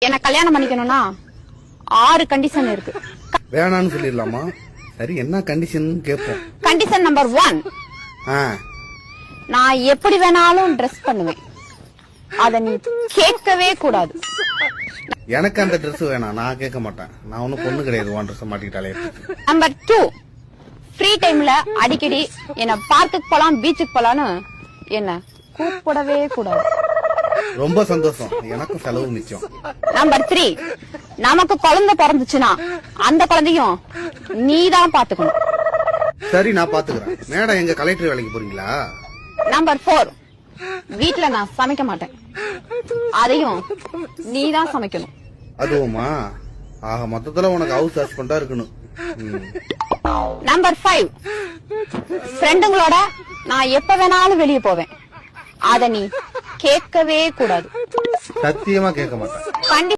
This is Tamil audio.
என்ன கல்யாணம் பண்ணிக்கணும்னா 6 கண்டிஷன் இருக்கு. வேணான்னு சொல்லிடலாமா? சரி, என்ன கண்டிஷன் கேட்போம். கண்டிஷன் நம்பர் 1, நான் எப்படி வேணாலும் ட்ரெஸ் பண்ணுவேன், அத நீ கேட்கவே கூடாது. எனக்கு அந்த ட்ரெஸ் வேணாம், நான் கேட்க மாட்டேன். நான் ஒன்னும் பொண்ணு கிடையாது, உன் ட்ரெஸ் மாட்டிக்கிட்டாலே. நம்பர் 2, ஃப்ரீ டைம்ல அடிக்கடி என்ன பார்க்குக்கு போலாம், பீச்சுக்கு போலான்னு என்ன கூப்பிடவே கூடாது. ரொம்ப சந்தோஷம், எனக்கும் செலவு மிச்சம். நம்பர் 3, நமக்கு குழந்தை பிறந்துச்சுன்னா அந்த குழந்தையும் நீதான் பாத்துக்கணும். சரி, நான் பாத்துக்கிறேன். மேடம், எங்க கலெக்டர் வேலைக்கு போறீங்களா? நம்பர் 4, வீட்டுல நான் சமைக்க மாட்டேன், அதையும் நீதான் சமைக்கணும். அதுவுமா? ஆக மொத்தத்துல உனக்கு ஹவுஸ் ஹஸ்பண்டா இருக்கணும். நம்பர் 5, ஃப்ரெண்டுங்களோட நான் எப்ப வேணாலும் வெளியே போவேன், அத நீ கேட்கவே கூடாது. சத்தியமா கேட்க மாட்டேன்.